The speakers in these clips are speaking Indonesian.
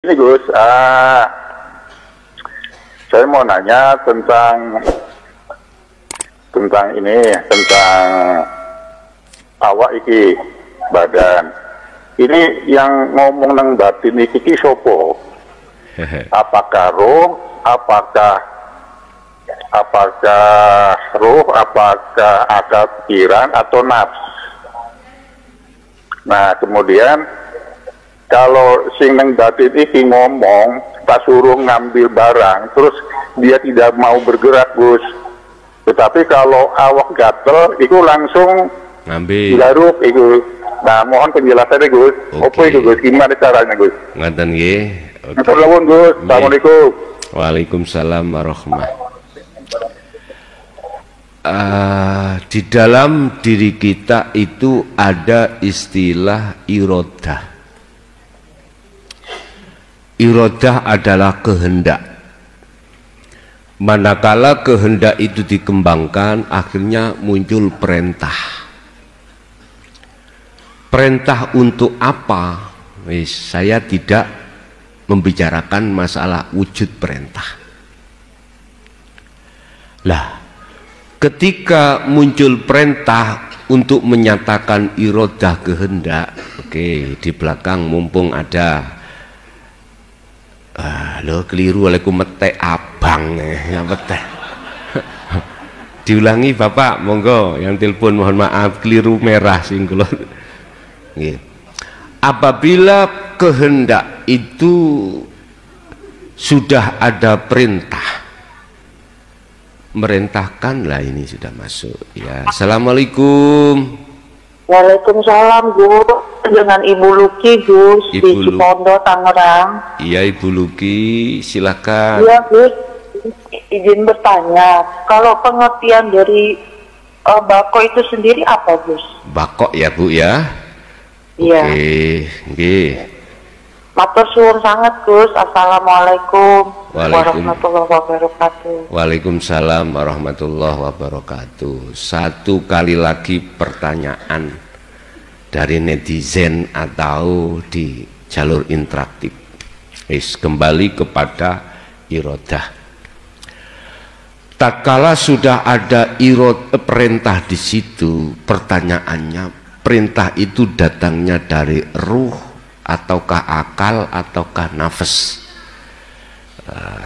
Ini Gus, saya mau nanya tentang awak iki badan. Ini yang ngomong nang batin iki sopo? Apakah roh? Apakah roh? Apakah akal pikiran atau nafs? Nah kemudian kalau sing nang batin iki ngomong, pas suruh ngambil barang, terus dia tidak mau bergerak, Gus. Tetapi kalau awak gatel, itu langsung ngambil. garuk, itu. Nah, mohon penjelasannya, Gus. Apa itu, Gus? Gimana caranya, Gus? Ngaten nggih. Matur nuwun, Gus. Assalamualaikum. Waalaikumsalam warahmatullahi. Di dalam diri kita itu ada istilah irodah. Irodah adalah kehendak. Manakala kehendak itu dikembangkan, akhirnya muncul perintah. Perintah untuk apa? Saya tidak membicarakan masalah wujud perintah. Lah, ketika muncul perintah untuk menyatakan irodah kehendak, oke, di belakang mumpung ada lo keliru olehku metek abang ya metek. Diulangi Bapak, monggo yang telepon mohon maaf keliru merah sing kula. Nggih. Apabila kehendak itu sudah ada perintah, merintahkanlah, ini sudah masuk ya. Assalamualaikum. Waalaikumsalam, Gus. Dengan Ibu Luki, Gus, di Cipondo, Tangerang. Iya, Ibu Luki, silakan. Iya, Gus. Izin bertanya, kalau pengertian dari bako itu sendiri apa, Gus? Bako ya, Bu ya? Iya. Oke, nggih. Matur suwun sangat, Gus. Assalamualaikum warahmatullahi wabarakatuh. Waalaikumsalam warahmatullahi wabarakatuh. Satu kali lagi pertanyaan dari netizen atau di jalur interaktif. Kembali kepada irodah. Tak kala sudah ada perintah di situ, pertanyaannya, perintah itu datangnya dari ruh ataukah akal ataukah nafas?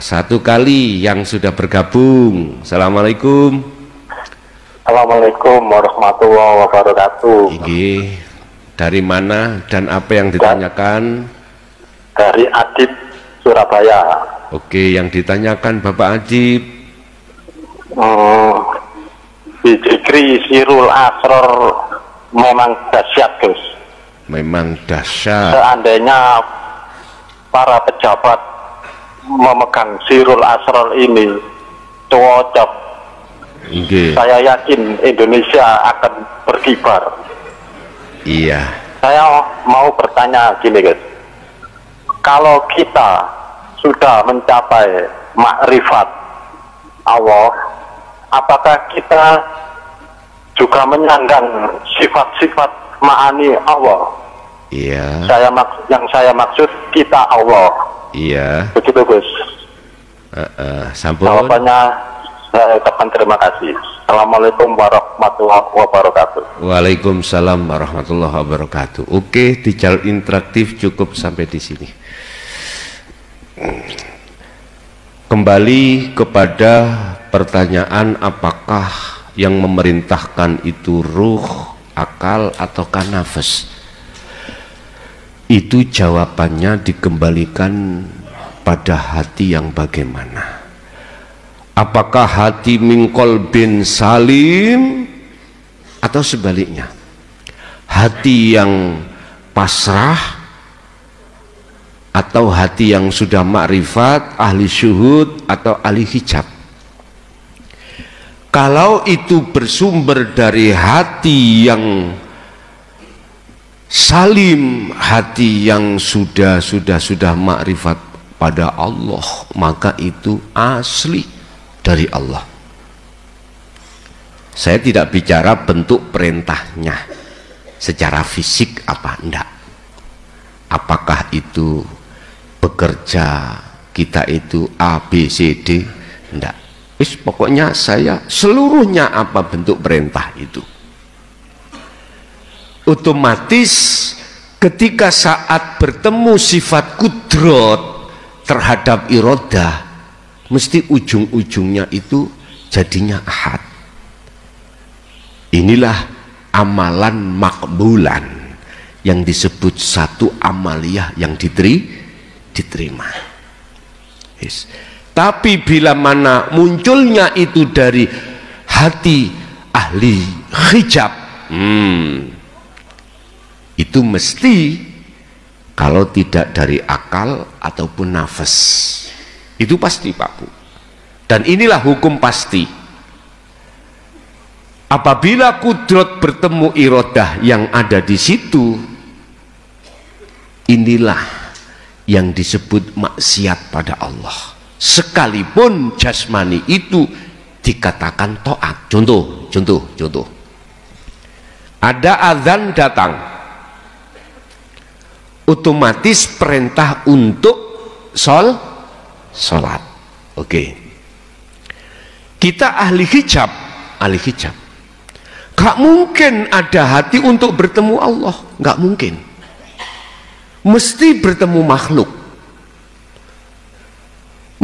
Satu kali yang sudah bergabung. Assalamualaikum. Assalamualaikum warahmatullahi wabarakatuh. Ini dari mana dan apa yang ditanyakan? Dari Adib, Surabaya. Oke, yang ditanyakan Bapak Adib. Bidikri Sirul Asror memang dahsyat, Gus. Memang dahsyat. Seandainya para pejabat memegang Sirul Asror ini cocok, saya yakin Indonesia akan berkibar. Iya. Saya mau bertanya gini, guys. Kalau kita sudah mencapai makrifat Allah, apakah kita juga menyandang sifat-sifat ma'ani Allah? Iya. Yang saya maksud kita Allah. Iya. Begitu, Gus. Sampun. Jawabannya saya ucapkan terima kasih. Assalamualaikum warahmatullahi wabarakatuh. Waalaikumsalam warahmatullahi wabarakatuh. Oke, di jalur interaktif cukup sampai di sini. Kembali kepada pertanyaan, apakah yang memerintahkan itu ruh, akal, ataukah nafas? Itu jawabannya dikembalikan pada hati yang bagaimana. Apakah hati mingkol bin salim atau sebaliknya, hati yang pasrah atau hati yang sudah makrifat, ahli syuhud atau ahli hijab? Kalau itu bersumber dari hati yang salim, hati yang sudah makrifat pada Allah, maka itu asli dari Allah. Saya tidak bicara bentuk perintahnya secara fisik apa enggak, apakah itu bekerja kita itu A, B, C, D, enggak. Pokoknya saya seluruhnya apa bentuk perintah itu. Otomatis ketika saat bertemu sifat kudrot terhadap irodah, mesti ujung-ujungnya itu jadinya ahad. Inilah amalan makbulan yang disebut satu amaliyah yang diterima. Yes. Tapi bila mana munculnya itu dari hati ahli hijab, itu mesti, kalau tidak dari akal ataupun nafas, itu pasti Pak Bu. Dan inilah hukum pasti. Apabila kudrat bertemu irodah yang ada di situ, inilah yang disebut maksiat pada Allah. Sekalipun jasmani itu dikatakan taat. Contoh. Ada azan datang, otomatis perintah untuk sholat. Oke. Kita ahli hijab. Gak mungkin ada hati untuk bertemu Allah, gak mungkin. Mesti bertemu makhluk.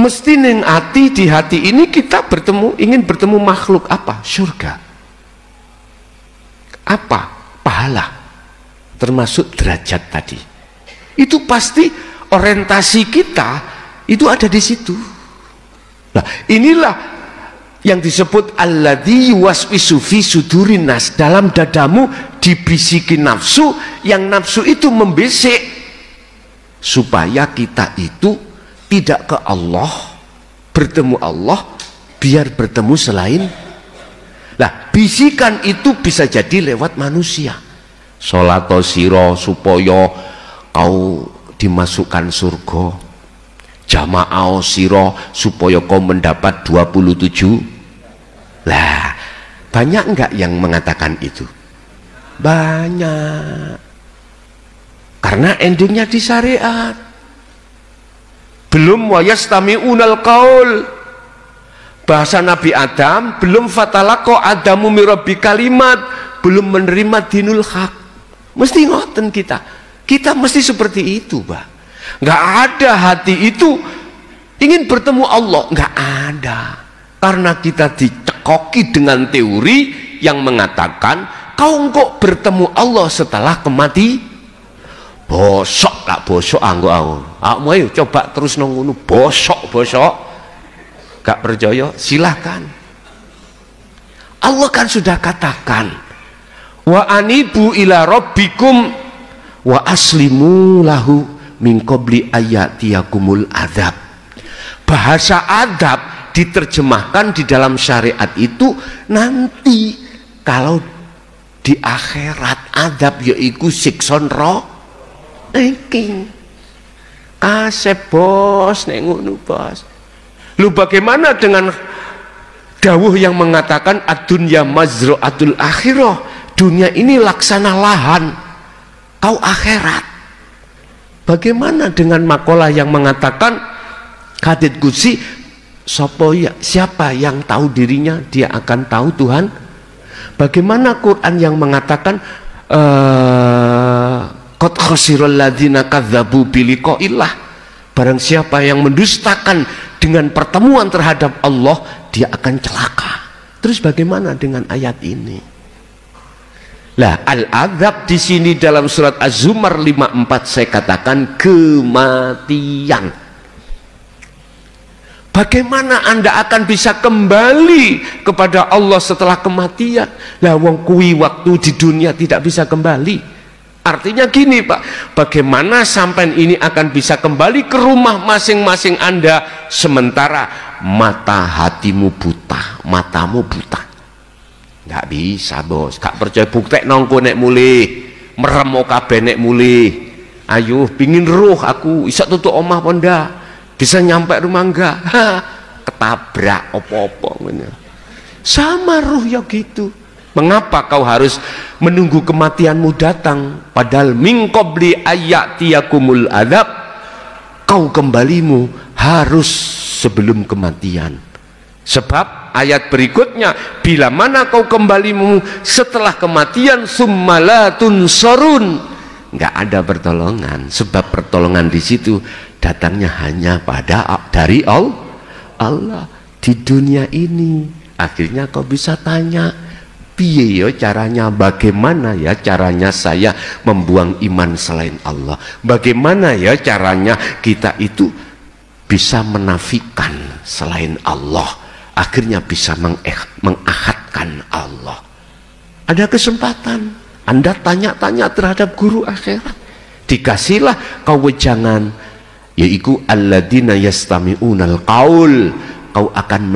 Mesti neng hati, di hati ini kita ingin bertemu makhluk apa? Surga. Apa? Pahala. Termasuk derajat tadi. Itu pasti orientasi kita itu ada di situ. Nah, inilah yang disebut alladzi yuwaswisu fi sudurin nas. Dalam dadamu dibisikin nafsu, yang nafsu itu membisik supaya kita itu tidak ke Allah, bertemu Allah, biar bertemu selain. Nah, bisikan itu bisa jadi lewat manusia. Sholato siro supaya kau dimasukkan surga, jamaah siro supaya kau mendapat 27. Lah, banyak enggak yang mengatakan itu? Banyak. Karena endingnya di syariat. Belum wayastami'unal qaul, bahasa Nabi Adam, belum fatalaqo adamu mirabbi kalimat, belum menerima dinul haq. Mesti ngoten kita mesti seperti itu, Pak. Nggak ada hati itu ingin bertemu Allah, nggak ada. Karena kita dicekoki dengan teori yang mengatakan kau kok bertemu Allah setelah kematian. Bosok tak bosok anggo aku ayo coba terus nunggu bosok gak percaya silahkan. Allah kan sudah katakan wa anibu ila rabbikum wa aslimu lahu min qabli ayatiyakumul adab. Bahasa adab diterjemahkan di dalam syariat itu nanti kalau di akhirat. Adab yaiku sikson roh King kasep bos nek ngono bos. Lu bagaimana dengan dawuh yang mengatakan ad-dunya mazra'atul akhirah, dunia ini laksana lahan kau akhirat. Bagaimana dengan makalah yang mengatakan hadits qudsi, siapa yang tahu dirinya dia akan tahu Tuhan. Bagaimana Quran yang mengatakan qad khasirul ladzina kadzdzabu biliqa'illah, barang siapa yang mendustakan dengan pertemuan terhadap Allah dia akan celaka. Terus bagaimana dengan ayat ini? Lah, al-adzab di sini dalam surat Az-Zumar 54 saya katakan kematian. Bagaimana Anda akan bisa kembali kepada Allah setelah kematian? Lah wong kuwi waktu di dunia tidak bisa kembali. Artinya gini Pak, bagaimana sampai ini akan bisa kembali ke rumah masing-masing Anda sementara mata hatimu buta, matamu buta? Nggak bisa bos, gak percaya buktek nongko nek mulih, merem kabeh nek mulih. Ayo, pingin roh aku, isak tutup omah ponda, bisa nyampe rumah enggak? Ketabrak opo-opo. Sama roh ya gitu. Mengapa kau harus menunggu kematianmu datang? Padahal min qabli ayatiyakumul adab, kau kembalimu harus sebelum kematian. Sebab ayat berikutnya, bila mana kau kembalimu setelah kematian, summa tunsarun, nggak ada pertolongan. Sebab pertolongan di situ datangnya hanya dari Allah di dunia ini. Akhirnya kau bisa tanya, piye ya caranya, bagaimana ya caranya saya membuang iman selain Allah, bagaimana ya caranya kita itu bisa menafikan selain Allah, akhirnya bisa mengahadkan Allah. Ada kesempatan Anda tanya-tanya terhadap guru akhirat, dikasihlah kau wejangan, yaitu alladzina yastami'unal qaul. Kau akan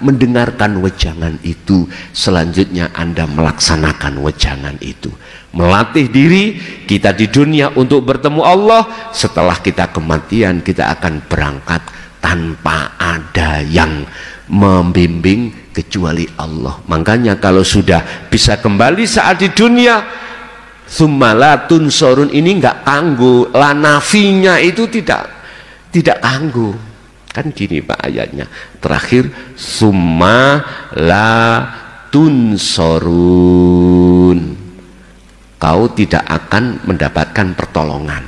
mendengarkan wejangan itu. Selanjutnya Anda melaksanakan wejangan itu. Melatih diri kita di dunia untuk bertemu Allah. Setelah kita kematian, kita akan berangkat tanpa ada yang membimbing kecuali Allah. Makanya kalau sudah bisa kembali saat di dunia, summalatun sorun ini nggak kanggu, lanafinya itu tidak kanggu. Kan gini Pak ayatnya terakhir, summa la tunsorun, kau tidak akan mendapatkan pertolongan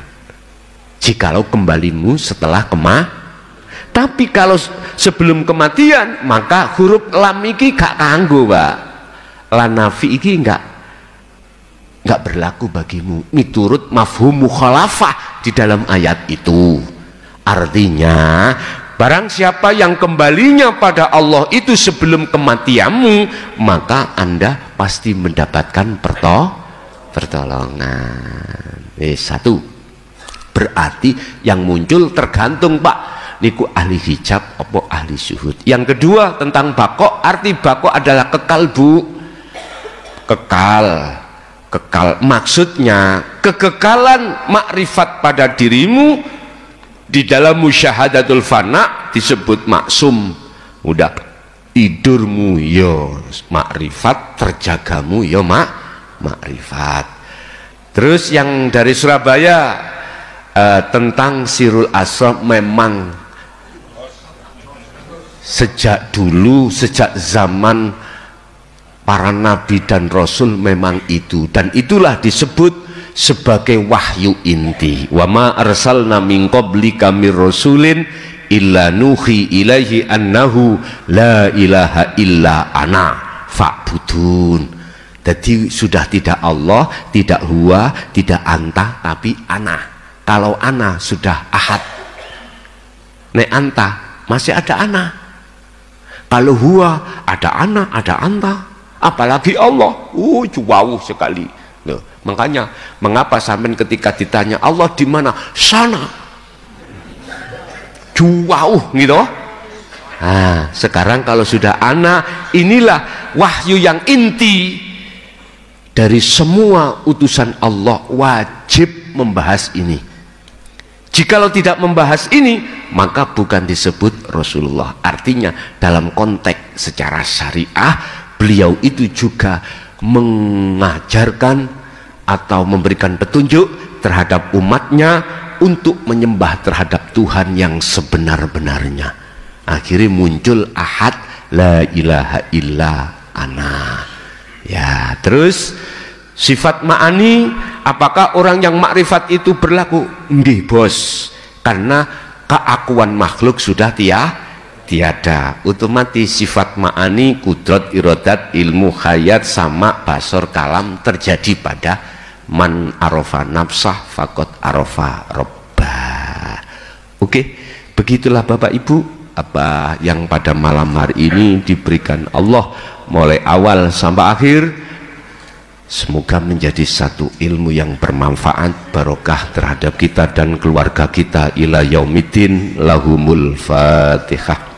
jikalau kembalimu setelah tapi kalau sebelum kematian, maka huruf lam iki gak kanggo Pak, lanafi iki nggak berlaku bagimu miturut mafhum mukhalafah di dalam ayat itu. Artinya barang siapa yang kembalinya pada Allah itu sebelum kematianmu, maka Anda pasti mendapatkan pertolongan. Satu, berarti yang muncul tergantung Pak, niku ahli hijab apa ahli syuhud. Yang kedua tentang bako, arti bako adalah kekal Bu, kekal maksudnya kekekalan makrifat pada dirimu. Di dalam musyahadatul fana disebut maksum. Udah tidurmu yo makrifat, terjagamu yo makrifat. Terus yang dari Surabaya tentang Sirul Asrar, memang sejak dulu, sejak zaman para nabi dan rasul memang itu, dan itulah disebut sebagai wahyu inti. Wa ma arsalna min qablika mir rasulin illa nuhi ilaihi annahu la ilaha illa ana fa'budun. Jadi sudah tidak Allah, tidak huwa, tidak anta, tapi ana. Kalau ana sudah ahad, nek anta masih ada ana. Kalau huwa ada ana, ada anta, apalagi Allah, jauh sekali. Loh, makanya mengapa sampai ketika ditanya Allah di mana, sana jauh gitu. Nah, sekarang kalau sudah ana, inilah wahyu yang inti dari semua utusan Allah, wajib membahas ini. Jikalau tidak membahas ini, maka bukan disebut Rasulullah. Artinya dalam konteks secara syariah, beliau itu juga mengajarkan atau memberikan petunjuk terhadap umatnya untuk menyembah terhadap Tuhan yang sebenar-benarnya. Akhirnya muncul ahad, la ilaha illa ana. Ya, terus sifat ma'ani, apakah orang yang makrifat itu berlaku? Nggih bos, karena keakuan makhluk sudah tiada. Otomatis sifat ma'ani, kudrat, irodat, ilmu, khayat, sama, basor, kalam terjadi pada man arofa nafsah fakot arofa robbah. Oke, begitulah Bapak Ibu apa yang pada malam hari ini diberikan Allah mulai awal sampai akhir. Semoga menjadi satu ilmu yang bermanfaat, barokah terhadap kita dan keluarga kita ila yaumiddin. Lahumul Fatihah.